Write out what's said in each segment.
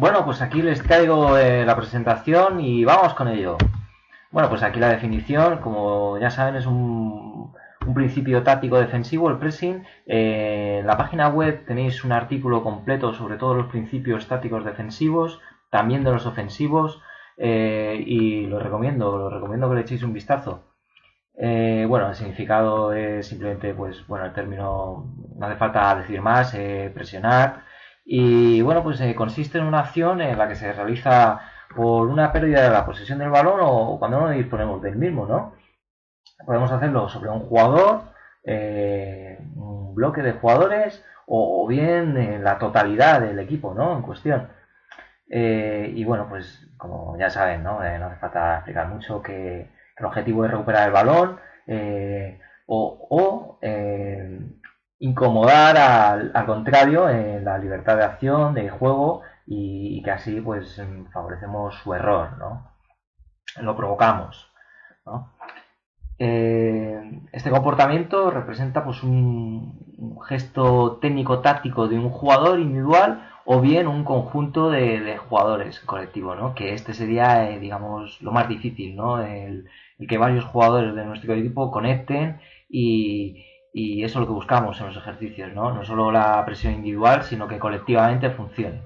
Bueno, pues aquí les traigo la presentación y vamos con ello. Bueno, pues aquí la definición, como ya saben, es un principio táctico defensivo, el pressing. En la página web tenéis un artículo completo sobre todos los principios tácticos defensivos, también de los ofensivos, y lo recomiendo que le echéis un vistazo. Bueno, el significado es simplemente, pues, bueno, el término, no hace falta decir más, presionar. Y bueno, pues consiste en una acción en la que se realiza por una pérdida de la posesión del balón o cuando no disponemos del mismo, ¿no? Podemos hacerlo sobre un jugador, un bloque de jugadores o bien la totalidad del equipo, ¿no? En cuestión. Y bueno, pues como ya saben, ¿no? No hace falta explicar mucho que el objetivo es recuperar el balón o incomodar al contrario en la libertad de acción, de juego y que así pues favorecemos su error, ¿no? Lo provocamos, ¿no? Este comportamiento representa pues un gesto técnico-táctico de un jugador individual o bien un conjunto de jugadores colectivo, ¿no? Que este sería, digamos, lo más difícil, ¿no? El que varios jugadores de nuestro equipo conecten y eso es lo que buscamos en los ejercicios, ¿no? No solo la presión individual, sino que colectivamente funcione.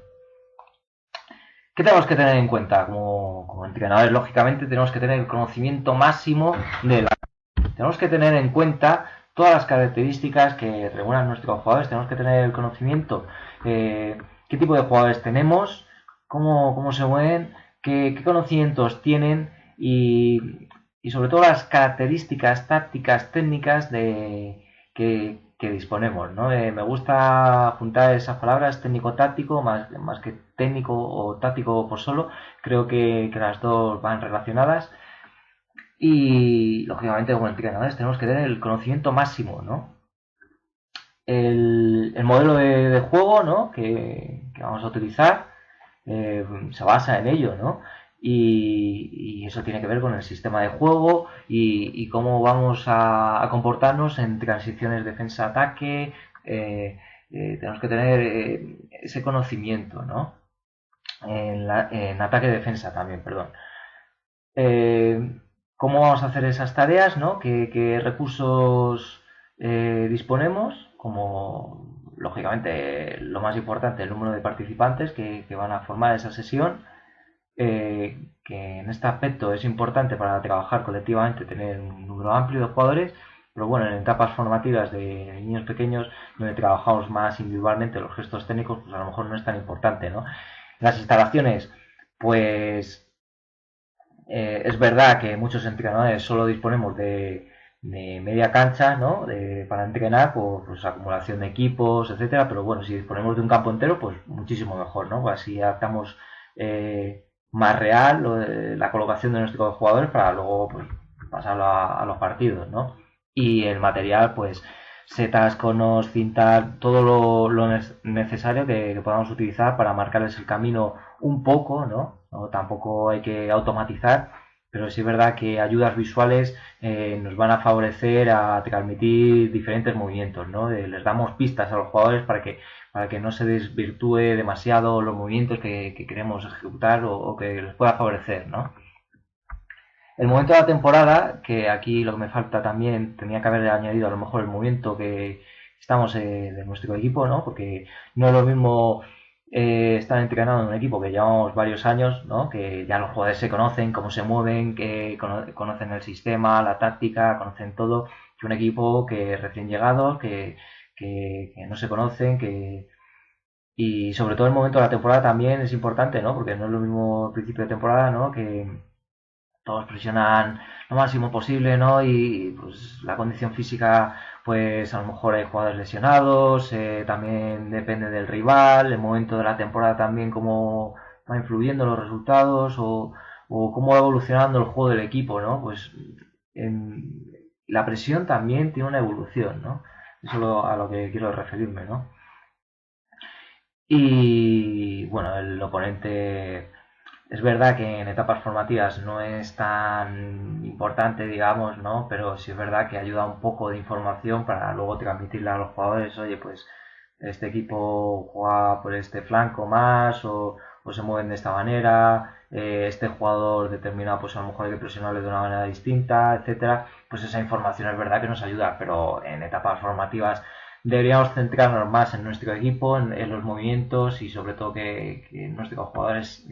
¿Qué tenemos que tener en cuenta? Como entrenadores, lógicamente, tenemos que tener el conocimiento máximo de la... Tenemos que tener en cuenta todas las características que regulan nuestros jugadores. Tenemos que tener el conocimiento, qué tipo de jugadores tenemos, cómo se mueven, qué conocimientos tienen y sobre todo las características tácticas, técnicas que disponemos, ¿no? Me gusta juntar esas palabras técnico-táctico más que técnico o táctico por solo. Creo que las dos van relacionadas. Y lógicamente como entrenadores tenemos que tener el conocimiento máximo, ¿no? El modelo de juego, ¿no? Que vamos a utilizar se basa en ello, ¿no? Y eso tiene que ver con el sistema de juego y cómo vamos a comportarnos en transiciones defensa-ataque. Tenemos que tener ese conocimiento, ¿no? En ataque-defensa también, perdón. Eh, ¿Cómo vamos a hacer esas tareas, ¿no? ¿Qué recursos disponemos? Como, lógicamente, lo más importante, el número de participantes que van a formar esa sesión, que en este aspecto es importante para trabajar colectivamente, tener un número amplio de jugadores, pero bueno, en etapas formativas de niños pequeños, donde trabajamos más individualmente los gestos técnicos, pues a lo mejor no es tan importante, ¿no? Las instalaciones, pues es verdad que muchos entrenadores solo disponemos de media cancha, ¿no? Para entrenar por pues, acumulación de equipos, etcétera. Pero bueno, si disponemos de un campo entero, pues muchísimo mejor, ¿no? Pues así adaptamos más real la colocación de nuestros jugadores para luego pues, pasarlo a los partidos, ¿no? Y el material, pues setas, conos, cintas, todo lo necesario que podamos utilizar para marcarles el camino un poco, ¿no? No, tampoco hay que automatizar, pero sí es verdad que ayudas visuales nos van a favorecer a transmitir diferentes movimientos, ¿no? Les damos pistas a los jugadores para que no se desvirtúe demasiado los movimientos que queremos ejecutar o que les pueda favorecer, ¿no? El momento de la temporada, que aquí lo que me falta también, tenía que haber añadido a lo mejor el momento que estamos de nuestro equipo, ¿no? Porque no es lo mismo estar entrenando en un equipo que llevamos varios años, ¿no? Que ya los jugadores se conocen, cómo se mueven, que conocen el sistema, la táctica, conocen todo, que un equipo que recién llegado, que no se conocen, y sobre todo el momento de la temporada también es importante, ¿no? Porque no es lo mismo el principio de temporada, ¿no? Que todos presionan lo máximo posible, ¿no? Y pues la condición física, pues a lo mejor hay jugadores lesionados, también depende del rival, el momento de la temporada también cómo va influyendo los resultados o cómo va evolucionando el juego del equipo, ¿no? Pues en, la presión también tiene una evolución, ¿no? Eso es a lo que quiero referirme, ¿no? Y bueno, el oponente es verdad que en etapas formativas no es tan importante, digamos, ¿no? Pero sí es verdad que ayuda un poco de información para luego transmitirle a los jugadores, oye, pues este equipo juega por este flanco más pues se mueven de esta manera, este jugador determinado pues a lo mejor hay que presionarle de una manera distinta, etcétera. Pues esa información es verdad que nos ayuda, pero en etapas formativas deberíamos centrarnos más en nuestro equipo, en los movimientos y sobre todo que nuestros jugadores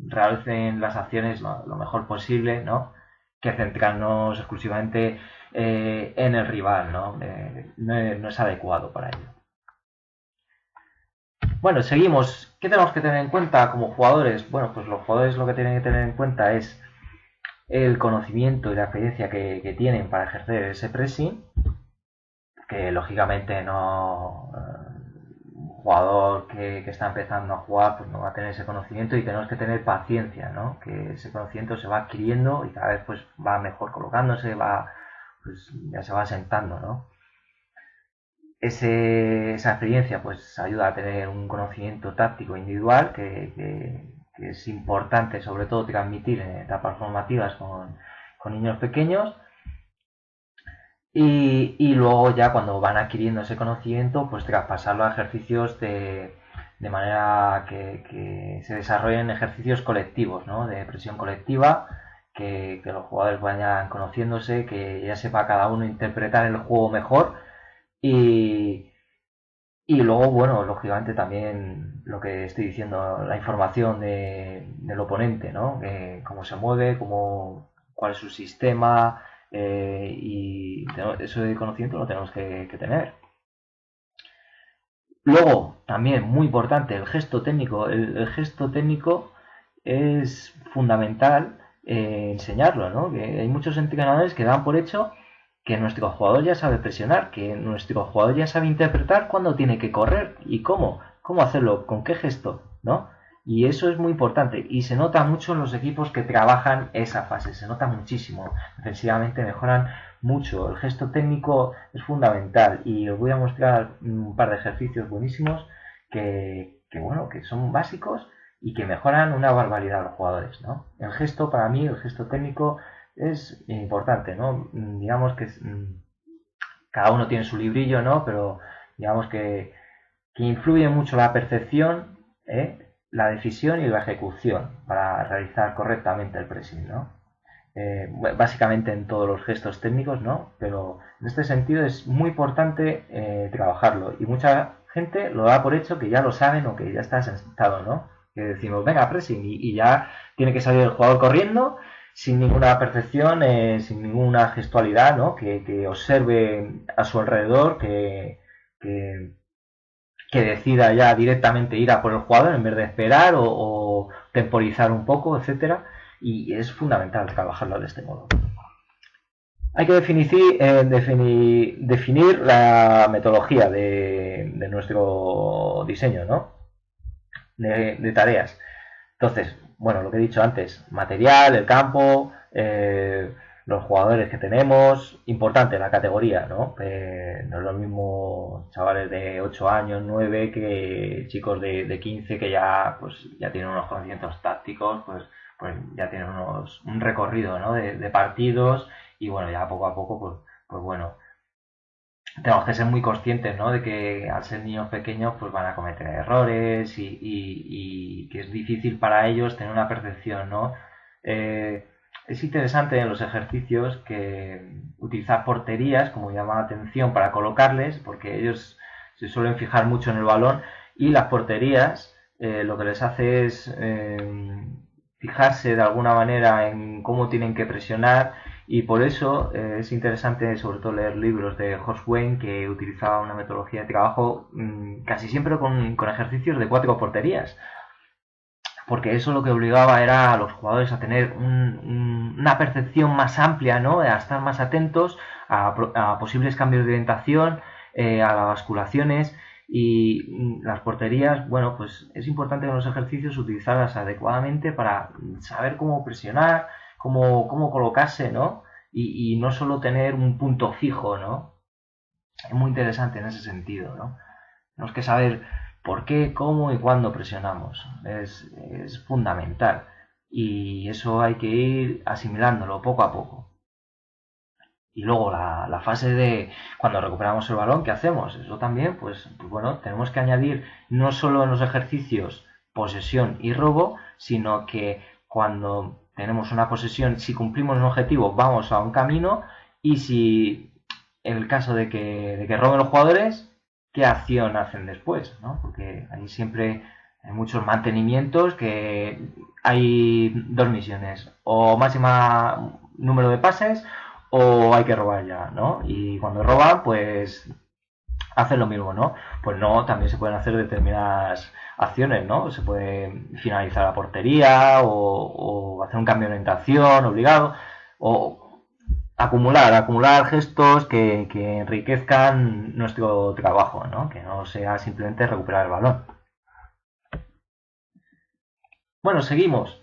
realicen las acciones lo mejor posible, ¿no? Que centrarnos exclusivamente en el rival, ¿no? No es adecuado para ello. Bueno, seguimos. ¿Qué tenemos que tener en cuenta como jugadores? Bueno, pues los jugadores lo que tienen que tener en cuenta es el conocimiento y la experiencia que tienen para ejercer ese pressing, que lógicamente no un jugador que está empezando a jugar pues no va a tener ese conocimiento y tenemos que tener paciencia, ¿no? Que ese conocimiento se va adquiriendo y cada vez pues va mejor colocándose, pues ya se va sentando, ¿no? Esa experiencia pues ayuda a tener un conocimiento táctico individual que es importante sobre todo transmitir en etapas formativas con niños pequeños y luego ya cuando van adquiriendo ese conocimiento pues traspasarlo a ejercicios de manera que se desarrollen ejercicios colectivos, ¿no? De presión colectiva, que los jugadores vayan conociéndose, que ya sepa cada uno interpretar el juego mejor y, y luego, bueno, lógicamente también lo que estoy diciendo, la información del oponente, ¿no? Cómo se mueve, cuál es su sistema y eso de conocimiento lo tenemos que tener. Luego, también muy importante, el gesto técnico. El gesto técnico es fundamental enseñarlo, ¿no? Que hay muchos entrenadores que dan por hecho que nuestro jugador ya sabe presionar, que nuestro jugador ya sabe interpretar cuándo tiene que correr y cómo hacerlo, con qué gesto, ¿no? Y eso es muy importante y se nota mucho en los equipos que trabajan esa fase, se nota muchísimo. Defensivamente mejoran mucho, el gesto técnico es fundamental y os voy a mostrar un par de ejercicios buenísimos bueno, que son básicos y que mejoran una barbaridad a los jugadores, ¿no? El gesto, para mí, el gesto técnico es importante, ¿no? Digamos que cada uno tiene su librillo, ¿no? Pero digamos que influye mucho la percepción, la decisión y la ejecución para realizar correctamente el pressing, ¿no? Básicamente en todos los gestos técnicos, ¿no? Pero en este sentido es muy importante trabajarlo y mucha gente lo da por hecho que ya lo saben o que ya está sentado, ¿no? Que decimos, venga, pressing y ya tiene que salir el jugador corriendo sin ninguna percepción, sin ninguna gestualidad, ¿no? Que observe a su alrededor, que decida ya directamente ir a por el jugador en vez de esperar o temporizar un poco, etcétera. Y es fundamental trabajarlo de este modo. Hay que definir la metodología de nuestro diseño, ¿no? De tareas. Entonces, bueno, lo que he dicho antes, material, el campo, los jugadores que tenemos, importante la categoría, ¿no? No es lo mismo chavales de 8 años, 9 que chicos de 15 que ya tienen unos conocimientos tácticos, pues ya tienen un recorrido, ¿no? de partidos y bueno, ya poco a poco, pues bueno, tenemos que ser muy conscientes, ¿no? De que al ser niños pequeños pues van a cometer errores y que es difícil para ellos tener una percepción, ¿no? Es interesante en los ejercicios que utilizar porterías como llama la atención para colocarles, porque ellos se suelen fijar mucho en el balón y las porterías lo que les hace es fijarse de alguna manera en cómo tienen que presionar y por eso es interesante sobre todo leer libros de Horst Wayne que utilizaba una metodología de trabajo casi siempre con ejercicios de 4 porterías porque eso lo que obligaba era a los jugadores a tener una percepción más amplia, ¿no? A estar más atentos a posibles cambios de orientación, a las basculaciones y las porterías, bueno, pues es importante en los ejercicios utilizarlas adecuadamente para saber cómo presionar, cómo colocarse, ¿no? Y no solo tener un punto fijo, ¿no? Es muy interesante en ese sentido, ¿no? Tenemos que saber por qué, cómo y cuándo presionamos. Es fundamental. Y eso hay que ir asimilándolo poco a poco. Y luego la fase de cuando recuperamos el balón, ¿qué hacemos? Eso también, pues bueno, tenemos que añadir no solo en los ejercicios posesión y robo, sino que cuando tenemos una posesión, si cumplimos un objetivo, vamos a un camino, y si en el caso de que roben los jugadores, ¿qué acción hacen después? ¿No? Porque ahí siempre hay muchos mantenimientos que hay dos misiones, o máxima número de pases o hay que robar ya, ¿no? Y cuando roban, pues hacen lo mismo, ¿no? Pues no, también se pueden hacer determinadas acciones, ¿no? Se puede finalizar la portería o hacer un cambio de orientación obligado o acumular gestos que enriquezcan nuestro trabajo, ¿no? Que no sea simplemente recuperar el balón. Bueno, seguimos.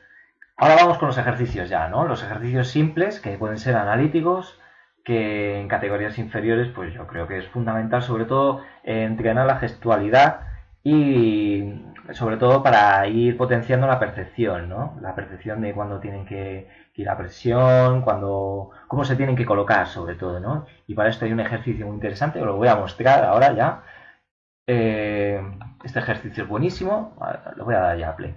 Ahora vamos con los ejercicios ya, ¿no? Los ejercicios simples, que pueden ser analíticos, que en categorías inferiores, pues yo creo que es fundamental, sobre todo, entrenar la gestualidad y sobre todo para ir potenciando la percepción, ¿no? La percepción de cuándo tienen que ir a presión, cómo se tienen que colocar, sobre todo, ¿no? Y para esto hay un ejercicio muy interesante, os lo voy a mostrar ahora ya. Este ejercicio es buenísimo, lo voy a dar ya a play.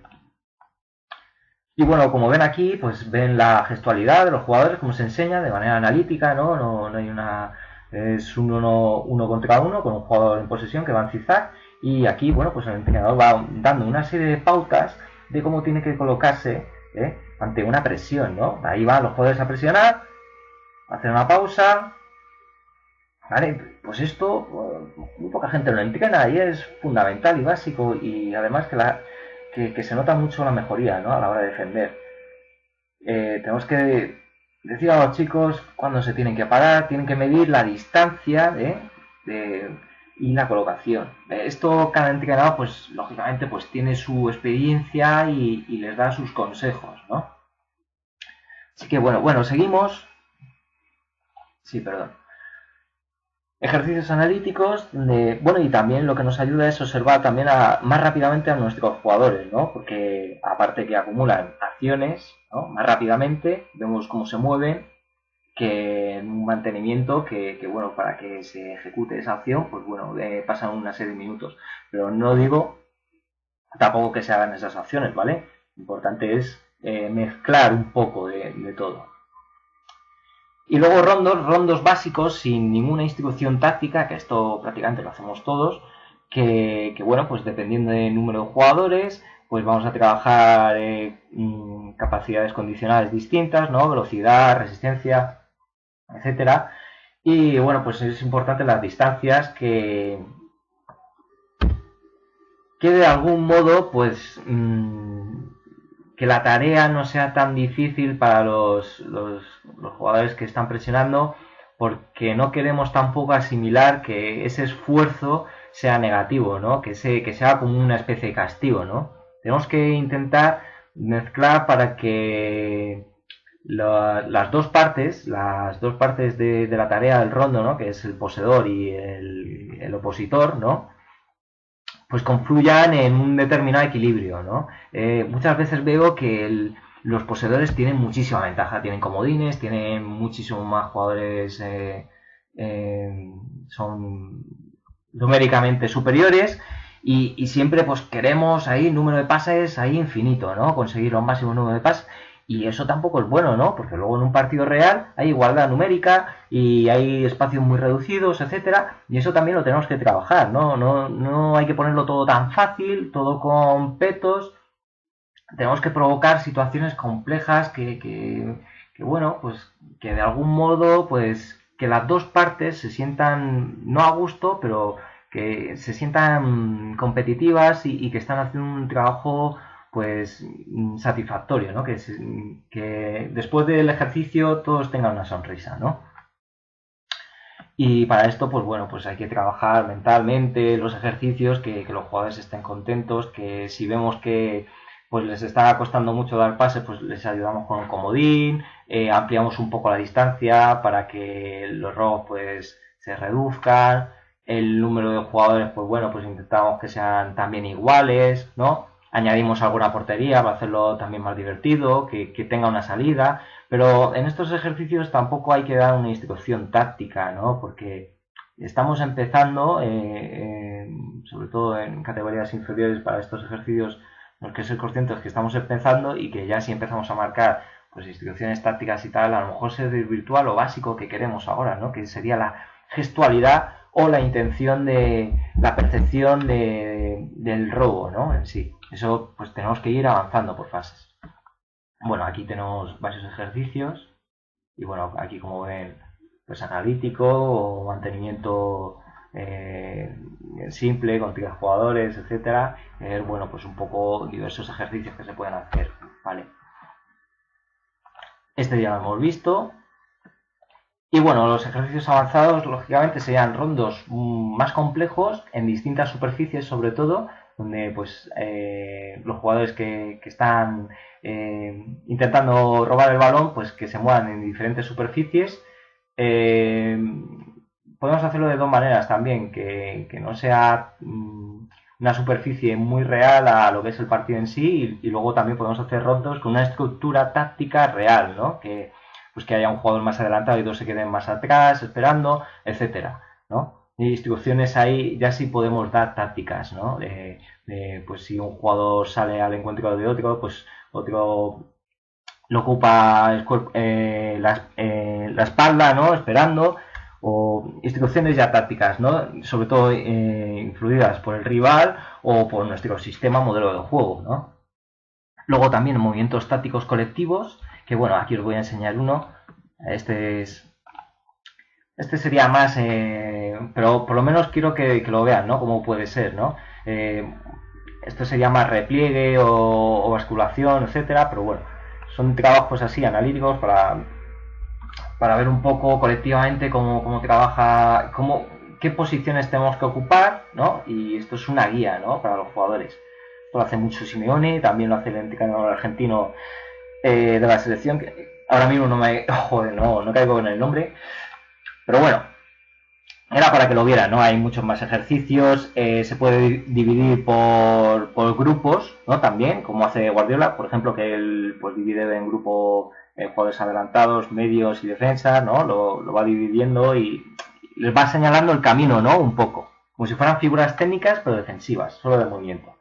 Y bueno, como ven aquí, pues ven la gestualidad de los jugadores, cómo se enseña de manera analítica, ¿no? No hay una... Es un uno contra uno con un jugador en posesión que va en zigzag. Y aquí, bueno, pues el entrenador va dando una serie de pautas de cómo tiene que colocarse ante una presión, ¿no? Ahí van los jugadores a presionar, hacer una pausa. Vale, pues esto muy poca gente lo entrena y es fundamental y básico. Y además que se nota mucho la mejoría, ¿no? A la hora de defender. Tenemos que decir a los chicos cuándo se tienen que parar, tienen que medir la distancia y la colocación. Esto cada entrenador, pues lógicamente, pues tiene su experiencia y les da sus consejos, ¿no? Así que bueno, seguimos. Sí, perdón. Ejercicios analíticos, bueno, y también lo que nos ayuda es observar también más rápidamente a nuestros jugadores, ¿no? Porque aparte que acumulan acciones, ¿no? Más rápidamente, vemos cómo se mueven, que en un mantenimiento bueno, para que se ejecute esa acción, pues bueno, pasan una serie de minutos. Pero no digo tampoco que se hagan esas acciones, ¿vale? Lo importante es mezclar un poco de todo. Y luego rondos básicos sin ninguna instrucción táctica, que esto prácticamente lo hacemos todos, que bueno, pues dependiendo del número de jugadores, pues vamos a trabajar capacidades condicionales distintas, ¿no? Velocidad, resistencia, etcétera. Y bueno, pues es importante las distancias que de algún modo, pues que la tarea no sea tan difícil para los jugadores que están presionando, porque no queremos tampoco asimilar que ese esfuerzo sea negativo, ¿no? Que sea como una especie de castigo, ¿no? Tenemos que intentar mezclar para que las dos partes de la tarea del rondo, ¿no? Que es el poseedor y el opositor, ¿no? Pues confluyan en un determinado equilibrio, ¿no? Muchas veces veo que los poseedores tienen muchísima ventaja, tienen comodines, tienen muchísimo más jugadores, son numéricamente superiores y siempre pues queremos ahí número de pases ahí infinito, ¿no? Conseguir un máximo número de pases. Y eso tampoco es bueno, ¿no? Porque luego en un partido real hay igualdad numérica y hay espacios muy reducidos, etcétera, y eso también lo tenemos que trabajar, ¿no? No hay que ponerlo todo tan fácil, todo con petos. Tenemos que provocar situaciones complejas que bueno, pues que de algún modo, pues que las dos partes se sientan no a gusto, pero que se sientan competitivas y que están haciendo un trabajo pues satisfactorio, ¿no? Que después del ejercicio todos tengan una sonrisa, ¿no? Y para esto, pues bueno, pues hay que trabajar mentalmente los ejercicios, que los jugadores estén contentos, que si vemos que pues les está costando mucho dar pase, pues les ayudamos con un comodín, ampliamos un poco la distancia para que los robos pues se reduzcan, el número de jugadores, pues bueno, pues intentamos que sean también iguales, ¿no? Añadimos alguna portería para hacerlo también más divertido, que tenga una salida, pero en estos ejercicios tampoco hay que dar una instrucción táctica, ¿no? Porque estamos empezando, sobre todo en categorías inferiores para estos ejercicios, Tenemos que ser conscientes que estamos empezando y que ya si empezamos a marcar pues instrucciones tácticas y tal, a lo mejor se desvirtúa lo básico que queremos ahora, ¿no? Que sería la gestualidad o la intención de la percepción del robo, ¿no? En sí. Eso pues tenemos que ir avanzando por fases. Bueno, aquí tenemos varios ejercicios y bueno, aquí como ven, pues analítico o mantenimiento simple con 3 jugadores, etcétera. Bueno, pues un poco diversos ejercicios que se pueden hacer, ¿vale? Este ya lo hemos visto. Y bueno, los ejercicios avanzados, lógicamente, serían rondos más complejos en distintas superficies, sobre todo, donde pues los jugadores que están intentando robar el balón, pues que se muevan en diferentes superficies. Podemos hacerlo de dos maneras también, que no sea una superficie muy real a lo que es el partido en sí, y luego también podemos hacer rondos con una estructura táctica real, ¿no? Pues que haya un jugador más adelantado y dos se queden más atrás esperando, etcétera, ¿no? Y instrucciones ahí ya sí podemos dar tácticas, ¿no? Pues si un jugador sale al encuentro de otro, pues otro lo ocupa la espalda, ¿no? Esperando, o instrucciones ya tácticas, ¿no? Sobre todo influidas por el rival o por nuestro sistema modelo de juego, ¿no? Luego también movimientos tácticos colectivos, que bueno, aquí os voy a enseñar uno. Este sería más, pero por lo menos quiero que lo vean, ¿no? Cómo puede ser, ¿no? Esto sería más repliegue o basculación, etcétera, pero bueno, son trabajos así analíticos para ver un poco colectivamente cómo trabaja, qué posiciones tenemos que ocupar, ¿no? Y esto es una guía, ¿no? Para los jugadores. Esto lo hace mucho Simeone, también lo hace el entrenador argentino de la selección, que ahora mismo no caigo en el nombre, pero bueno, era para que lo vieran, ¿no? Hay muchos más ejercicios, se puede dividir por grupos, ¿no? También, como hace Guardiola, por ejemplo, que él pues divide en grupo jugadores adelantados, medios y defensa, ¿no? Lo va dividiendo y les va señalando el camino, ¿no? Un poco, como si fueran figuras técnicas pero defensivas, solo de movimiento.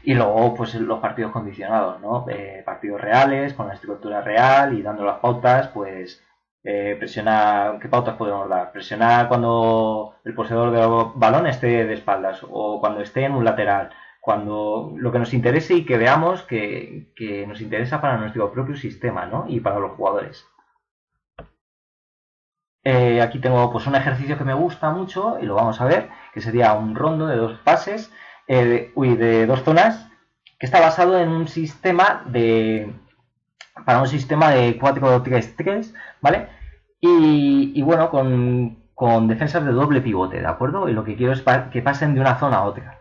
Y luego, pues los partidos condicionados, ¿no? Partidos reales, con la estructura real y dando las pautas, pues presionar, ¿qué pautas podemos dar? Presionar cuando el poseedor del balón esté de espaldas o cuando esté en un lateral, cuando lo que nos interese y que veamos que nos interesa para nuestro propio sistema, ¿no? Y para los jugadores. Aquí tengo pues un ejercicio que me gusta mucho y lo vamos a ver, que sería un rondo de 2 fases, de 2 zonas, que está basado en un sistema para un sistema de 4-3-3, ¿vale? Y bueno, con defensas de doble pivote, ¿de acuerdo? Y lo que quiero es que pasen de una zona a otra.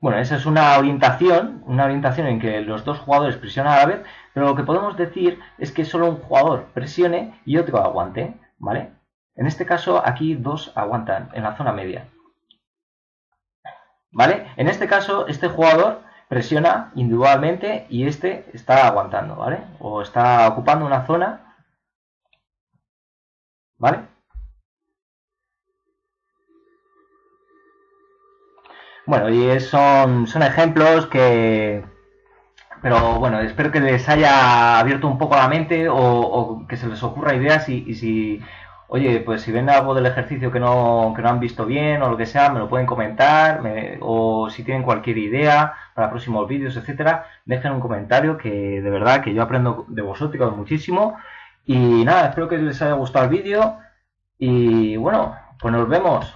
Bueno, esa es una orientación en que los dos jugadores presionan a la vez, pero lo que podemos decir es que solo un jugador presione y otro aguante, ¿vale? En este caso, aquí dos aguantan en la zona media, ¿vale? En este caso, este jugador presiona individualmente y este está aguantando, ¿vale? O está ocupando una zona, ¿vale? Bueno, y son ejemplos pero bueno, espero que les haya abierto un poco la mente o que se les ocurra ideas y si, oye, pues si ven algo del ejercicio que no han visto bien o lo que sea, me lo pueden comentar, o si tienen cualquier idea para próximos vídeos, etcétera, dejen un comentario, que de verdad que yo aprendo de vosotros muchísimo. Y nada, espero que les haya gustado el vídeo y bueno, pues nos vemos.